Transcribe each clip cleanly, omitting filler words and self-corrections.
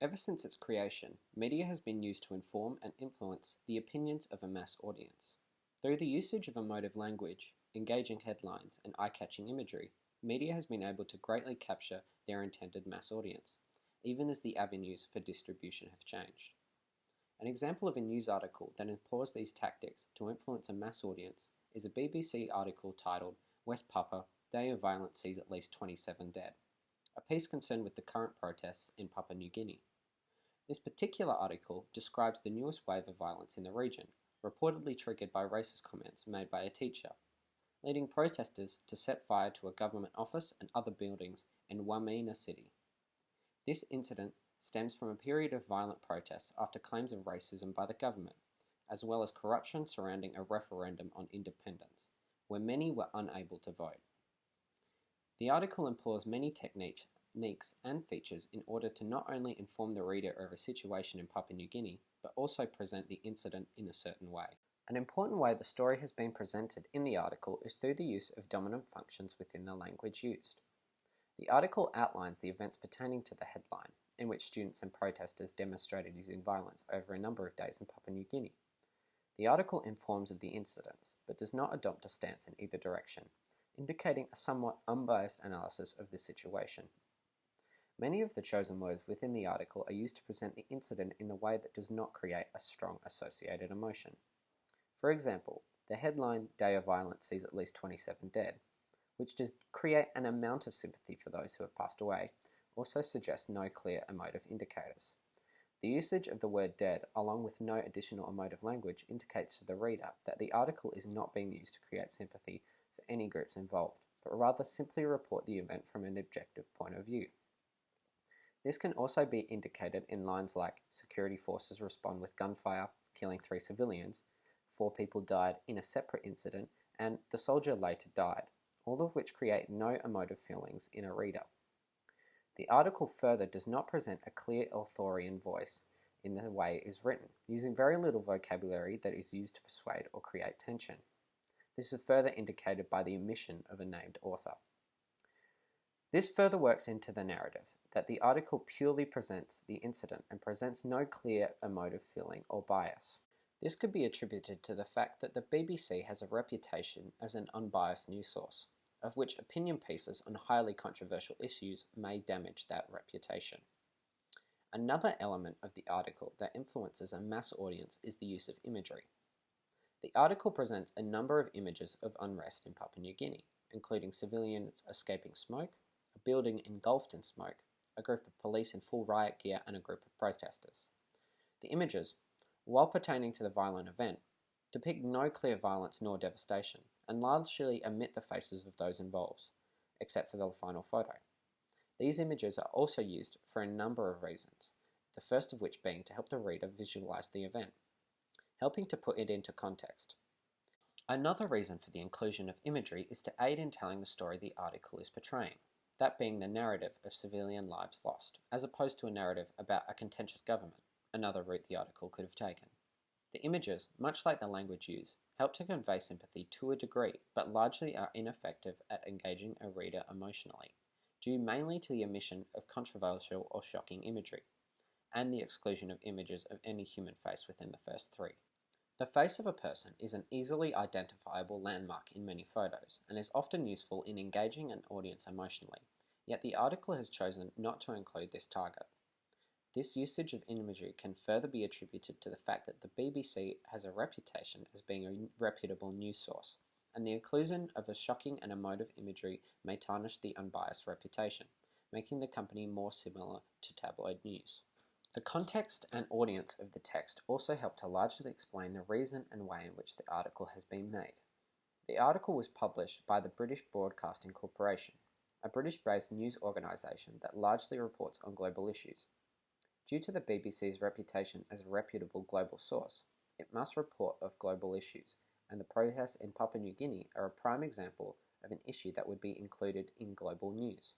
Ever since its creation, media has been used to inform and influence the opinions of a mass audience. Through the usage of emotive language, engaging headlines, and eye-catching imagery, media has been able to greatly capture their intended mass audience, even as the avenues for distribution have changed. An example of a news article that employs these tactics to influence a mass audience is a BBC article titled "West Papua, Day of Violence Sees at Least 27 Dead," a piece concerned with the current protests in Papua New Guinea. This particular article describes the newest wave of violence in the region, reportedly triggered by racist comments made by a teacher, leading protesters to set fire to a government office and other buildings in Wamena City. This incident stems from a period of violent protests after claims of racism by the government, as well as corruption surrounding a referendum on independence, where many were unable to vote. The article employs many techniques and features in order to not only inform the reader of a situation in Papua New Guinea, but also present the incident in a certain way. An important way the story has been presented in the article is through the use of dominant functions within the language used. The article outlines the events pertaining to the headline, in which students and protesters demonstrated using violence over a number of days in Papua New Guinea. The article informs of the incidents, but does not adopt a stance in either direction, indicating a somewhat unbiased analysis of the situation. Many of the chosen words within the article are used to present the incident in a way that does not create a strong associated emotion. For example, the headline "Day of Violence Sees at Least 27 Dead," which does create an amount of sympathy for those who have passed away, also suggests no clear emotive indicators. The usage of the word dead, along with no additional emotive language, indicates to the reader that the article is not being used to create sympathy for any groups involved, but rather simply report the event from an objective point of view. This can also be indicated in lines like "Security forces respond with gunfire, killing 3 civilians," "4 people died in a separate incident," and "the soldier later died," all of which create no emotive feelings in a reader. The article further does not present a clear authorian voice in the way it is written, using very little vocabulary that is used to persuade or create tension. This is further indicated by the omission of a named author. This further works into the narrative, that the article purely presents the incident and presents no clear emotive feeling or bias. This could be attributed to the fact that the BBC has a reputation as an unbiased news source, of which opinion pieces on highly controversial issues may damage that reputation. Another element of the article that influences a mass audience is the use of imagery. The article presents a number of images of unrest in Papua New Guinea, including civilians escaping smoke, a building engulfed in smoke, a group of police in full riot gear, and a group of protesters. The images, while pertaining to the violent event, depict no clear violence nor devastation, and largely omit the faces of those involved, except for the final photo. These images are also used for a number of reasons, the first of which being to help the reader visualize the event, helping to put it into context. Another reason for the inclusion of imagery is to aid in telling the story the article is portraying, that being the narrative of civilian lives lost, as opposed to a narrative about a contentious government, another route the article could have taken. The images, much like the language used, help to convey sympathy to a degree, but largely are ineffective at engaging a reader emotionally, due mainly to the omission of controversial or shocking imagery, and the exclusion of images of any human face within the first 3. The face of a person is an easily identifiable landmark in many photos, and is often useful in engaging an audience emotionally, yet the article has chosen not to include this target. This usage of imagery can further be attributed to the fact that the BBC has a reputation as being a reputable news source, and the inclusion of a shocking and emotive imagery may tarnish the unbiased reputation, making the company more similar to tabloid news. The context and audience of the text also help to largely explain the reason and way in which the article has been made. The article was published by the British Broadcasting Corporation, a British-based news organisation that largely reports on global issues. Due to the BBC's reputation as a reputable global source, it must report of global issues, and the protests in Papua New Guinea are a prime example of an issue that would be included in global news.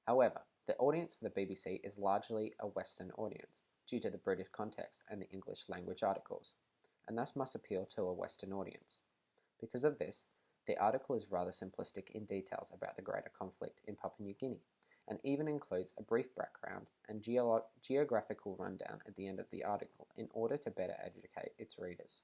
However, the audience for the BBC is largely a Western audience, due to the British context and the English language articles, and thus must appeal to a Western audience. Because of this, the article is rather simplistic in details about the greater conflict in Papua New Guinea, and even includes a brief background and geographical rundown at the end of the article in order to better educate its readers.